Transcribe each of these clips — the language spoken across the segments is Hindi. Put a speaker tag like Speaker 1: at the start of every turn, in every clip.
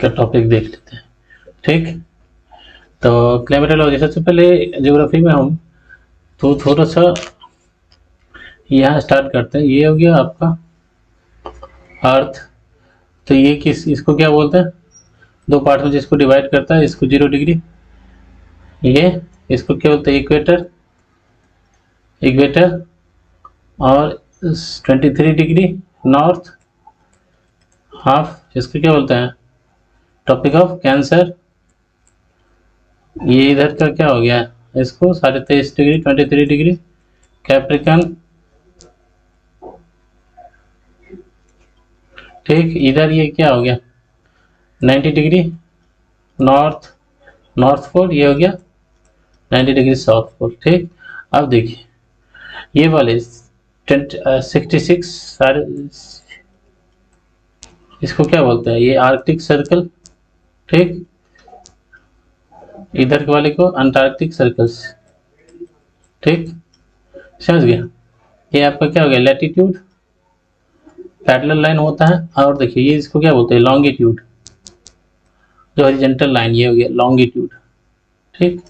Speaker 1: का टॉपिक देख लेते हैं। ठीक, तो क्लाइमेटोलॉजी सबसे पहले ज्योग्राफी में हम तो थोड़ा सा यहाँ स्टार्ट करते हैं। ये हो गया आपका अर्थ। तो ये इसको क्या बोलते हैं, दो पार्ट में जिसको डिवाइड करता है, इसको 0 डिग्री, ये इसको क्या बोलते हैं, इक्वेटर, इक्वेटर, और 23 डिग्री नॉर्थ हाफ, इसको क्या बोलते हैं, ट्रॉपिक ऑफ कैंसर। ये इधर का क्या हो गया, इसको 23.5 डिग्री 23 डिग्री कैप्रिकन। ठीक, इधर ये क्या हो गया 90 डिग्री नॉर्थ, नॉर्थ पोल, ये हो गया 90 डिग्री साउथ पोल। ठीक, अब देखिए ये वाले 66 सारे, इसको क्या बोलते हैं, ये आर्कटिक सर्कल। ठीक, इधर के वाले को अंटार्कटिक सर्कल्स। ठीक, समझ गया। ये आपका क्या हो गया लैटिट्यूड, पैरेलल लाइन होता है। और देखिए ये इसको क्या बोलते हैं लॉन्गिट्यूड, जो हॉरिजॉन्टल लाइन, ये हो गया लॉन्गिट्यूड। ठीक,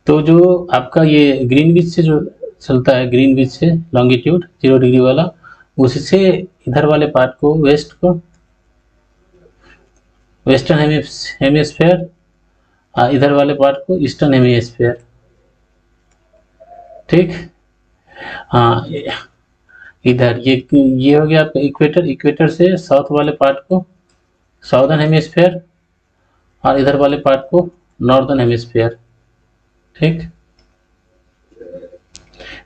Speaker 1: तो जो आपका ये ग्रीनविच से जो चलता है, ग्रीनविच से लॉन्गिट्यूड 0 डिग्री वाला, उससे इधर वाले पार्ट को वेस्ट को वेस्टर्न हेमिस्फीयर, इधर वाले पार्ट को ईस्टर्न हेमिस्फीयर। ठीक, हाँ इधर ये हो गया आपका इक्वेटर, इक्वेटर से साउथ वाले पार्ट को साउदर्न हेमिस्फीयर, और इधर वाले पार्ट को नॉर्दर्न हेमिस्फीयर। ठीक,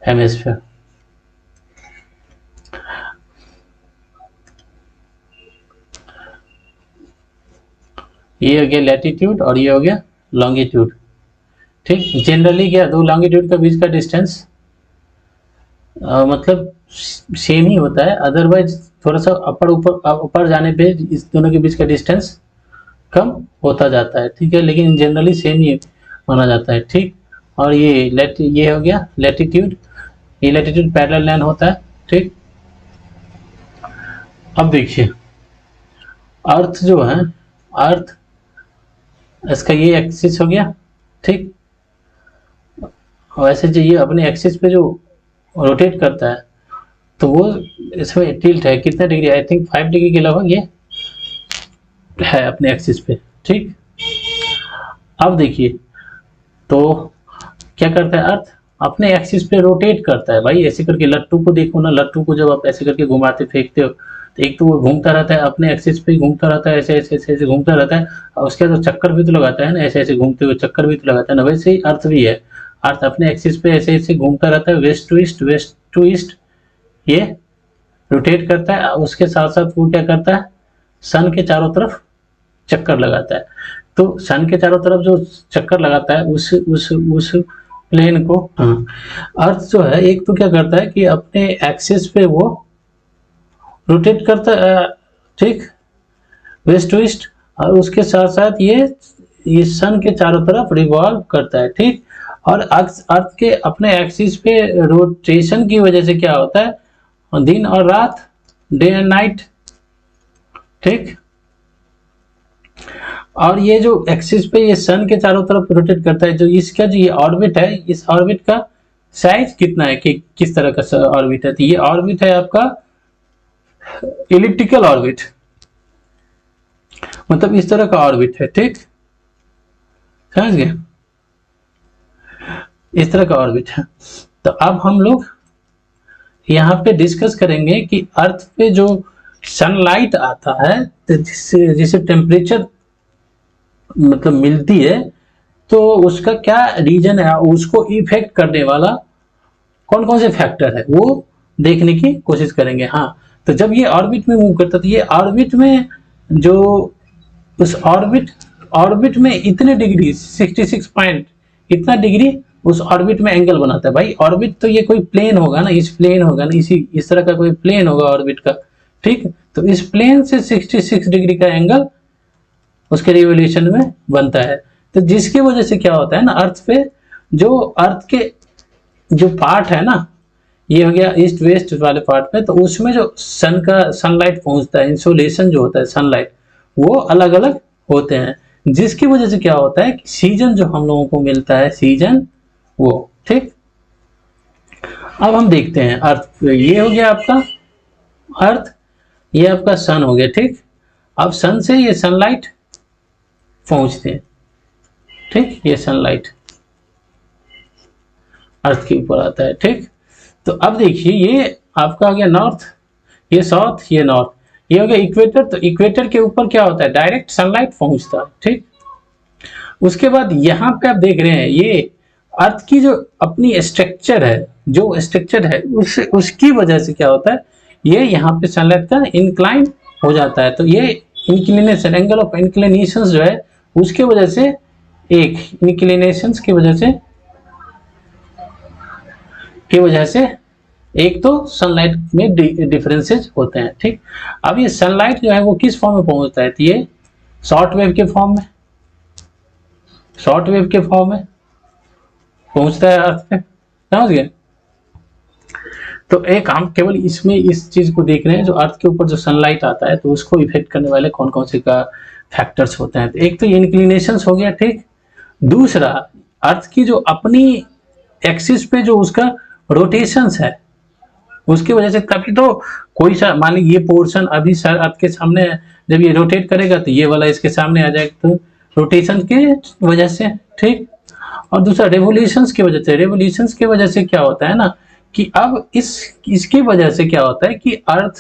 Speaker 1: हेमिस्फीयर। ये हो गया लैटिट्यूड और ये हो गया लॉन्गिट्यूड। ठीक, जनरली क्या दो लॉन्गिट्यूड का बीच का डिस्टेंस मतलब सेम ही होता है, अदरवाइज थोड़ा सा ऊपर जाने पे इस दोनों के बीच का डिस्टेंस कम होता जाता है। ठीक है, लेकिन जनरली सेम ही माना जाता है। ठीक, और ये हो गया लैटिट्यूड, ये लैटिट्यूड पैरेलल लाइन होता है। ठीक, अब देखिए अर्थ जो है, अर्थ इसका ये एक्सिस हो गया। ठीक, वैसे जो ये अपने एक्सिस पे जो रोटेट करता है, तो वो इसमें टिल्ट है कितना डिग्री, आई थिंक 5 डिग्री के लगभग ये है अपने एक्सिस पे। ठीक, अब देखिए तो क्या करता है अर्थ, अपने एक्सिस पे रोटेट करता है। भाई ऐसे करके लट्टू को देखो ना, लट्टू को जब आप ऐसे करके घुमाते फेंकते हो, तो एक तो वो घूमता रहता है अपने एक्सिस पे, घूमता रहता है ऐसे ऐसे ऐसे ऐसे घूमता रहता है, और उसके बाद चक्कर भी तो लगाता है ना, ऐसे ऐसे घूमते हुए चक्कर भी तो लगाता है ना। वैसे ही अर्थ भी है, अर्थ अपने एक्सिस पे ऐसे ऐसे घूमता रहता है, west to east, west to east ये रोटेट करता है। उसके साथ साथ वो क्या करता है, सन के चारों तरफ चक्कर लगाता है। तो सन के चारों तरफ जो चक्कर लगाता है उस प्लेन को, अर्थ जो है एक तो क्या करता है कि अपने एक्सिस पे वो रोटेट करता है। ठीक, वेस्ट टू ईस्ट, और उसके साथ साथ ये सन के चारों तरफ रिवॉल्व करता है। ठीक, और अर्थ के अपने एक्सिस पे रोटेशन की वजह से क्या होता है, दिन और रात, डे एंड नाइट। ठीक, और ये जो एक्सिस पे ये सन के चारों तरफ रोटेट करता है, जो इसका जो ये ऑर्बिट है, इस ऑर्बिट का साइज कितना है, कि किस तरह का ऑर्बिट है, तो ये ऑर्बिट है आपका इलिप्टिकल ऑर्बिट, मतलब इस तरह का ऑर्बिट है। ठीक, समझ गए, इस तरह का ऑर्बिट है। तो अब हम लोग यहाँ पे डिस्कस करेंगे कि अर्थ पे जो सनलाइट आता है, तो जिससे टेम्परेचर मतलब मिलती है, तो उसका क्या रीजन है, उसको इफेक्ट करने वाला कौन कौन से फैक्टर है वो देखने की कोशिश करेंगे। हाँ, तो जब ये ऑर्बिट में मूव करता है, तो ये ऑर्बिट में जो उस ऑर्बिट में इतने डिग्री 66 पॉइंट इतना डिग्री उस ऑर्बिट में एंगल बनाता है। भाई ऑर्बिट तो ये कोई प्लेन होगा ना, इस प्लेन होगा ना, इस तरह का कोई प्लेन होगा ऑर्बिट का। ठीक, तो इस प्लेन से 66 डिग्री का एंगल उसके रिवोल्यूशन में बनता है। तो जिसकी वजह से क्या होता है ना, अर्थ पे जो अर्थ के जो पार्ट है ना, ये हो गया ईस्ट वेस्ट वाले पार्ट पे, तो उसमें जो सनलाइट पहुंचता है, इंसोलेशन जो होता है सनलाइट, वो अलग अलग होते हैं, जिसकी वजह से क्या होता है कि सीजन जो हम लोगों को मिलता है, सीजन वो, ठीक। अब हम देखते हैं अर्थ, ये हो गया आपका अर्थ, ये आपका सन हो गया, ठीक। अब सन से ये सनलाइट पहुंचते हैं, ठीक, ये सनलाइट अर्थ के ऊपर आता है, ठीक। तो अब देखिए ये आपका आ गया नॉर्थ, ये साउथ, ये नॉर्थ, ये हो गया इक्वेटर। तो इक्वेटर के ऊपर क्या होता है, डायरेक्ट सनलाइट पहुंचता है, ठीक। उसके बाद यहाँ पे आप देख रहे हैं ये अर्थ की जो अपनी स्ट्रक्चर है, जो स्ट्रक्चर है उसकी वजह से क्या होता है, ये यहाँ पे सनलाइट का इंक्लाइन हो जाता है। तो ये इंक्लिनेशन, एंगल ऑफ इंक्लिनेशन जो है उसके वजह से, एक इंक्लिनेशन की वजह से एक तो सनलाइट में डिफरेंसेस होते हैं, ठीक। अब ये सनलाइट जो है वो किस फॉर्म में पहुंचता है, तो ये शॉर्ट वेव के फॉर्म में, शॉर्ट वेव के फॉर्म में पहुंचता है अर्थ पे, समझ गए। तो एक हम केवल इसमें इस चीज को देख रहे हैं, जो अर्थ के ऊपर जो सनलाइट आता है तो उसको इफेक्ट करने वाले कौन कौन से का फैक्टर्स होते हैं। तो एक तो इंक्लिनेशन हो गया, ठीक। दूसरा अर्थ की जो अपनी एक्सिस पे जो उसका रोटेशंस है उसकी वजह से, तभी तो कोई सा मान लीजिए ये पोर्शन अभी सर अर्थ के सामने है, जब ये रोटेट करेगा तो ये वाला इसके सामने आ जाएगा, तो रोटेशन के वजह से, ठीक। और दूसरा रेवोल्यूशंस की वजह से, रेवोल्यूशंस की वजह से क्या होता है ना कि अब इसकी वजह से क्या होता है कि अर्थ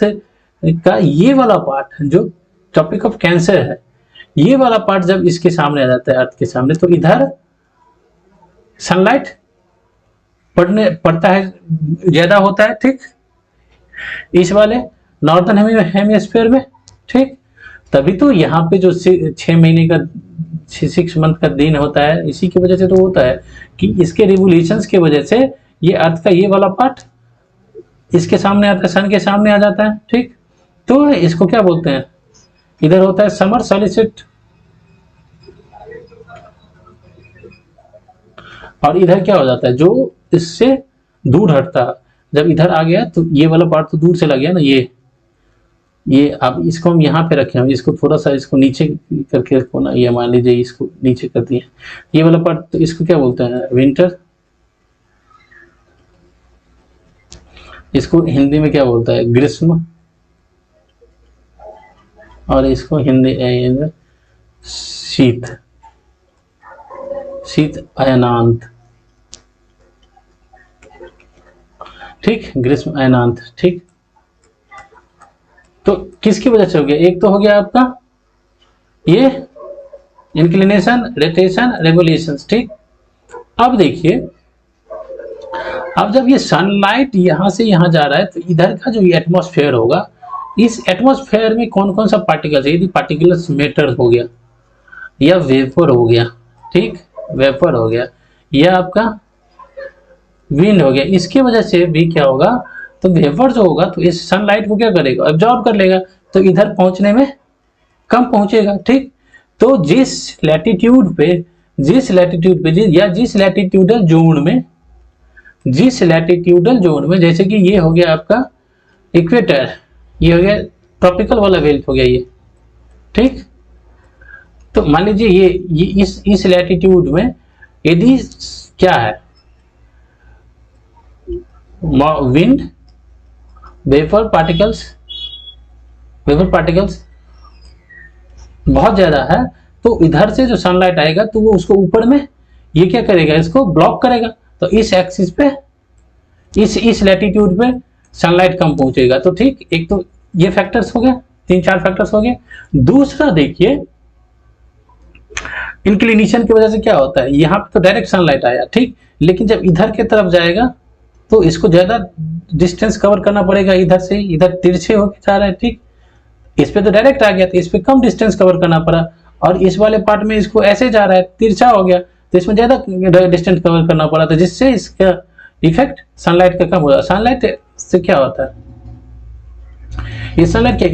Speaker 1: का ये वाला पार्ट जो टॉपिक ऑफ कैंसर है, ये वाला पार्ट जब इसके सामने आ जाता है अर्थ के सामने, तो इधर सनलाइट पड़ता है, ज्यादा होता है, ठीक, इस वाले नॉर्दर्न हेमिस्फीयर में, ठीक। तभी तो यहाँ पे जो 6 महीने का 6 मंथ का दिन होता है, इसी की वजह से तो होता है कि इसके रिवोल्यूशंस की वजह से ये अर्थ का ये वाला पार्ट इसके सामने आता है, सन के सामने आ जाता है, ठीक। तो इसको क्या बोलते हैं, इधर होता है समर सॉलिस्टिस और इधर क्या हो जाता है, जो इससे दूर हटता, जब इधर आ गया तो ये वाला पार्ट तो दूर से लग गया ना, ये अब इसको हम यहाँ पे रखे हैं, इसको थोड़ा सा इसको नीचे करके रखो ना, ये मान लीजिए इसको नीचे कर दिए, ये वाला पार्ट, तो इसको क्या बोलते हैं, विंटर। इसको हिंदी में क्या बोलता है, ग्रीष्म। और इसको हिंदी शीत, शीत अयनांत, ठीक, ग्रीष्म अयनांत, ठीक। तो किसकी वजह से हो गया, एक तो हो गया आपका ये इंक्लिनेशन, रोटेशन, रेवोल्यूशंस, ठीक। अब देखिए, अब जब ये सनलाइट यहां से यहां जा रहा है तो इधर का जो एटमॉस्फेयर होगा, इस एटमॉस्फेयर में कौन कौन सा पार्टिकल्स है, यदि पार्टिकुलर्स मैटर हो गया या वेपर हो गया, ठीक, वेपर हो गया या आपका विंड हो गया, इसकी वजह से भी क्या होगा, तो वेपर जो होगा तो इस सनलाइट को क्या करेगा, एब्जॉर्ब कर लेगा, तो इधर पहुंचने में कम पहुंचेगा, ठीक। तो जिस लैटिट्यूड पे या जिस लैटिट्यूडल जोन में, जिस लैटिट्यूडल जोन में, जैसे कि ये हो गया आपका इक्वेटर, ये हो गया ट्रॉपिकल वाला बेल्ट हो गया ये, ठीक। तो मान लीजिए ये इस लैटिट्यूड में यदि क्या है, विंड, वेपर पार्टिकल्स बहुत ज्यादा है, तो इधर से जो सनलाइट आएगा तो वो उसको ऊपर में ये क्या करेगा, इसको ब्लॉक करेगा, तो इस एक्सिस पे, इस लैटिट्यूड पे सनलाइट कम पहुंचेगा, तो ठीक। एक तो ये फैक्टर्स हो गया, 3-4 फैक्टर्स हो गए। दूसरा देखिए, इंक्लिनेशन की वजह से क्या होता है, यहाँ पे तो डायरेक्ट सनलाइट आया, ठीक, लेकिन जब इधर की तरफ जाएगा तो इसको ज्यादा डिस्टेंस कवर करना पड़ेगा, इधर से इधर तिरछे होकर जा रहा है, ठीक। इस पे तो डायरेक्ट आ गया, तो इस पे कम डिस्टेंस कवर करना पड़ा, और इस वाले पार्ट में इसको ऐसे जा रहा है, तिरछा हो गया, तो इसमें ज्यादा डिस्टेंस कवर करना पड़ा, तो जिससे इसका इफेक्ट सनलाइट का कम हो जाता। सनलाइट से क्या होता है, ये सनलाइट क्या,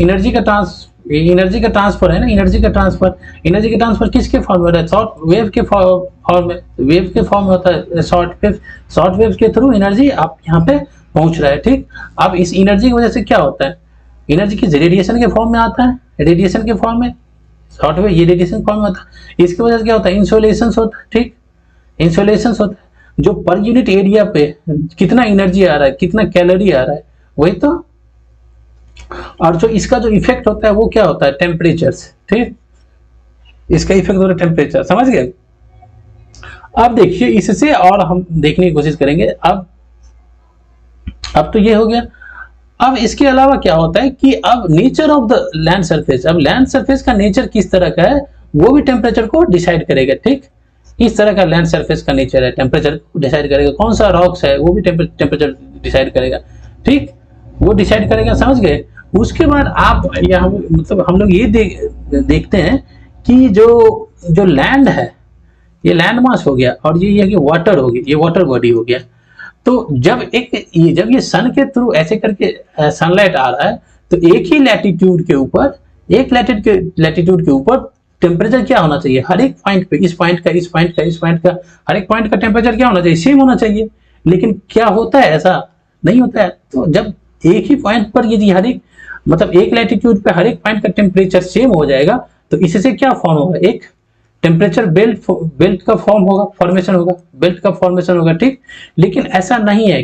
Speaker 1: एनर्जी का ट्रांसफर है ना, एनर्जी का ट्रांसफर किसके फॉर्म में होता है, शॉर्ट वेव के फॉर्म में होता है, शॉर्ट वेव के थ्रू एनर्जी आप यहाँ पे पहुंच रहा है, ठीक। अब इस एनर्जी की वजह से क्या होता है, एनर्जी की रेडिएशन के फॉर्म में आता है, रेडिएशन के फॉर्म में शॉर्ट वेव ये रेडिएशन कौन होता है, इसकी वजह से क्या होता है, इंसोलेशन होता है, ठीक, इंसोलेशन होता है, जो पर यूनिट एरिया पे कितना एनर्जी आ रहा है, कितना कैलोरी आ रहा है, वही तो। और जो इसका जो इफेक्ट होता है वो क्या होता है, टेम्परेचर से, ठीक, इसका इफेक्ट होता है टेम्परेचर, समझ गए। अब देखिए इससे और हम देखने की कोशिश करेंगे। अब तो ये हो गया। अब इसके अलावा क्या होता है कि अब nature of the land surface, अब लैंड सरफेस का नेचर किस तरह का है वो भी टेम्परेचर को डिसाइड करेगा, ठीक, इस तरह का लैंड सरफेस का नेचर है, टेम्परेचर को डिसाइड करेगा, कौन सा रॉक्स है वो भी टेम्परेचर डिसाइड करेगा, ठीक, वो डिसाइड करेगा, समझ गए। उसके बाद आप या मतलब हम लोग ये देखते हैं कि जो लैंड है, ये लैंड मास हो गया, और ये कि वाटर हो गया, ये वाटर बॉडी हो गया। तो जब ये सन के थ्रू ऐसे करके सनलाइट आ रहा है, तो एक ही लैटिट्यूड के ऊपर, एक लैटिट्यूड के ऊपर टेम्परेचर क्या होना चाहिए, हर एक पॉइंट पे, इस पॉइंट का, इस पॉइंट का, इस पॉइंट का, हर एक पॉइंट का टेम्परेचर क्या होना चाहिए, सेम होना चाहिए। लेकिन क्या होता है, ऐसा नहीं होता है। तो जब एक ही पॉइंट पर यदि हर एक मतलब एक लैटिट्यूड पे हर एक पॉइंट का टेम्परेचर सेम हो जाएगा, तो इससे क्या फॉर्म होगा, एक टेम्परेचर बेल्ट का फॉर्मेशन होगा, बेल्ट का फॉर्मेशन होगा, ठीक। लेकिन ऐसा नहीं है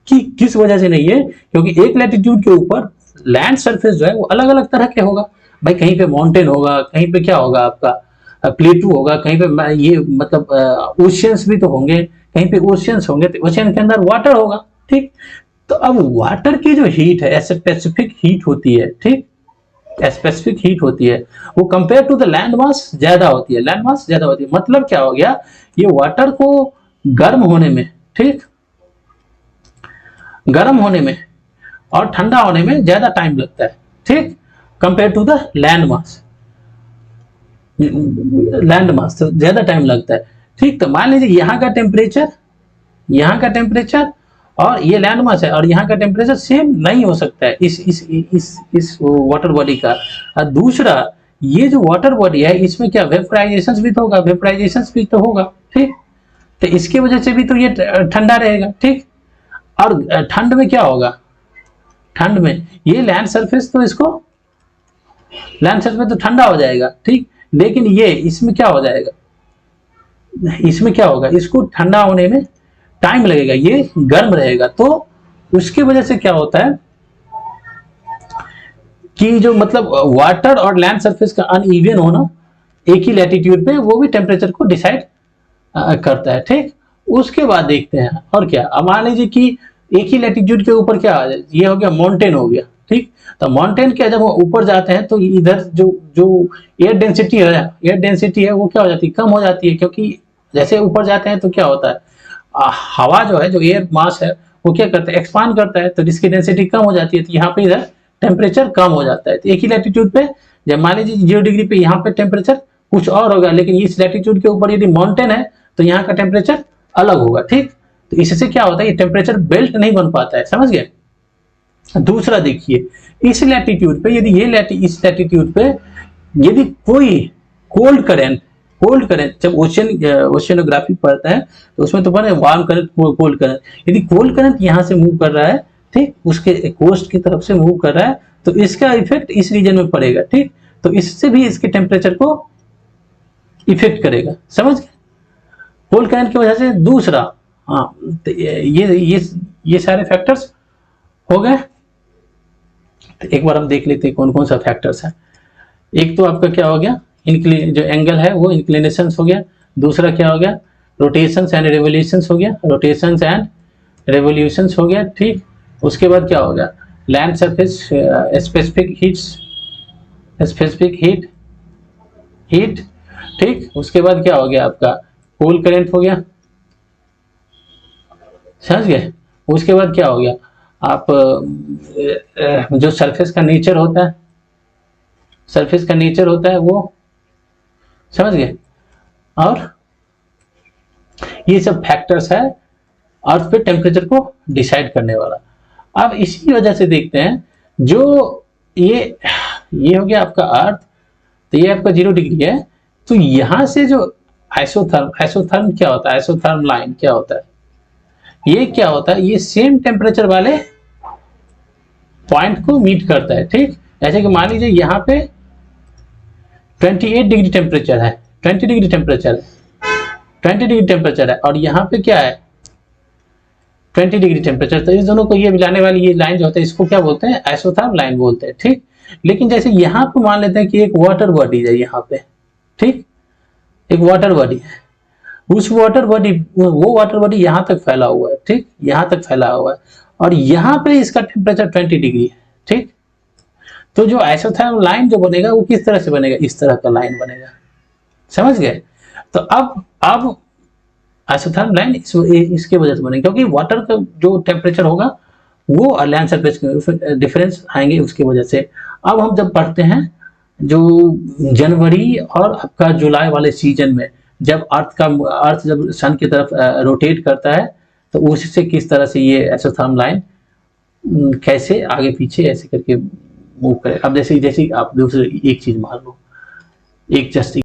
Speaker 1: कि किस वजह से नहीं है, क्योंकि एक लैटिट्यूड के ऊपर लैंड सरफेस जो है वो अलग अलग तरह के होगा भाई, कहीं पे माउंटेन होगा, कहीं पे क्या होगा आपका प्लेटू होगा, कहीं पे ये मतलब ओशियंस भी तो होंगे, कहीं पे ओशियंस होंगे, तो ओशियन के अंदर वाटर होगा, ठीक। तो अब वाटर की जो हीट है स्पेसिफिक हीट होती है, ठीक, स्पेसिफिक हीट होती है, वो compare to the land mass ज्यादा होती है, लैंड मास ज्यादा होती है। मतलब क्या हो गया, ये वाटर को गर्म होने में, ठीक, गर्म होने में और ठंडा होने में ज्यादा टाइम लगता है, ठीक, compare to the land mass, land mass तो ज्यादा टाइम लगता है, ठीक। तो मान लीजिए यहाँ का टेम्परेचर और ये लैंड मास है, और यहाँ का टेम्परेचर सेम नहीं हो सकता है इस वाटर बॉडी का। और दूसरा, ये जो वाटर बॉडी है इसमें क्या वेपराइजेशन भी तो होगा, ठीक। तो इसकी वजह से भी तो ये ठंडा रहेगा, ठीक। और ठंड में क्या होगा, ठंड में ये लैंड सरफेस तो ठंडा हो जाएगा, ठीक। लेकिन ये इसमें क्या हो जाएगा, इसमें क्या होगा, इसको ठंडा होने में टाइम लगेगा, ये गर्म रहेगा। तो उसकी वजह से क्या होता है कि जो मतलब वाटर और लैंड सरफेस का अनइवन होना एक ही लैटिट्यूड पे, वो भी टेम्परेचर को डिसाइड करता है, ठीक। उसके बाद देखते हैं और क्या। अब मान लीजिए कि एक ही लैटिट्यूड के ऊपर क्या आ जाए, ये हो गया माउंटेन हो गया, ठीक। तो माउंटेन क्या, जब ऊपर जाते हैं तो इधर जो एयर डेंसिटी है वो क्या हो जाती है, कम हो जाती है, क्योंकि जैसे ऊपर जाते हैं तो क्या होता है, हवा जो है, जो एयर मास है वो क्या करता है, एक्सपांड करता है, तो जिसकी डेंसिटी कम हो जाती है, तो यहाँ पे इधर टेम्परेचर कम हो जाता है। तो एक ही लैटिट्यूड पे जब मान लीजिए 0 डिग्री पे यहाँ पे टेम्परेचर कुछ और होगा, लेकिन इस लैटिट्यूड के ऊपर यदि माउंटेन है तो यहाँ का टेम्परेचर अलग होगा, ठीक। तो इससे क्या होता है, ये टेम्परेचर बेल्ट नहीं बन पाता है, समझ गए। दूसरा देखिए, इस लैटिट्यूड पे यदि इस लैटिट्यूड पे यदि कोई कोल्ड करंट जब ओशियनोग्राफी पढ़ता है तो उसमें तो पढ़े वार्म करंट, कोल्ड करंट, यदि कोल्ड करंट यहाँ से मूव कर रहा है, ठीक, उसके कोस्ट की तरफ से मूव कर रहा है, तो इसका इफेक्ट इस रीजन में पड़ेगा, ठीक। तो इससे भी इसके टेम्परेचर को इफेक्ट करेगा, समझ गए, कोल्ड करंट की वजह से। दूसरा, हाँ, तो ये सारे फैक्टर्स हो गए। तो एक बार हम देख लेते हैं कौन कौन सा फैक्टर्स है। एक तो आपका क्या हो गया, जो एंगल है वो इंक्लिनेशन हो गया। दूसरा क्या हो गया, रोटेशंस एंड रेवोल्यूशंस हो गया, ठीक। उसके बाद क्या हो गया, लैंड सरफेस स्पेसिफिक हीट, ठीक। उसके बाद क्या हो गया आपका, कोल्ड करंट हो गया, समझ गए। उसके बाद क्या हो गया, आप जो सरफेस का नेचर होता है वो समझ गए। और ये सब फैक्टर्स है अर्थ पे टेम्परेचर को डिसाइड करने वाला। अब इसी वजह से देखते हैं, जो ये हो गया आपका अर्थ, तो ये आपका 0 डिग्री है, तो यहां से जो आइसोथर्म क्या होता है, आइसोथर्म लाइन क्या होता है, ये क्या होता है, ये सेम टेम्परेचर वाले पॉइंट को मीट करता है, ठीक। जैसे कि मान लीजिए यहाँ पे 28 डिग्री टेम्परेचर है, 20 डिग्री टेम्परेचर है, 20 डिग्री टेम्परेचर है, और यहाँ पे क्या है 20 डिग्री टेम्परेचर। तो इस दोनों को ये मिलाने वाली ये लाइन जो होता है इसको क्या बोलते हैं, आइसोथर्म लाइन बोलते हैं, ठीक। लेकिन जैसे यहाँ पे मान लेते हैं कि एक वाटर बॉडी है यहाँ पे, ठीक, एक वाटर बॉडी है, उस वाटर बॉडी, वो वाटर बॉडी यहाँ तक फैला हुआ है, ठीक, यहाँ तक फैला हुआ है, और यहाँ पे इसका टेम्परेचर 20 डिग्री है, ठीक। तो जो आइसोथर्म लाइन जो बनेगा वो किस तरह से बनेगा, इस तरह का लाइन बनेगा, समझ गए। तो अब आइसोथर्म लाइन इसके वजह से बनेगी क्योंकि वाटर का जो टेम्परेचर होगा वो लैंड सरफेस डिफरेंस आएंगे उसकी वजह से। अब हम जब पढ़ते हैं जो जनवरी और आपका जुलाई वाले सीजन में जब अर्थ जब सन की तरफ रोटेट करता है तो उससे किस तरह से ये आइसोथर्म लाइन कैसे आगे पीछे ऐसे करके मूव करे। अब जैसे जैसे आप दूसरे एक चीज मान लो, एक जस्ट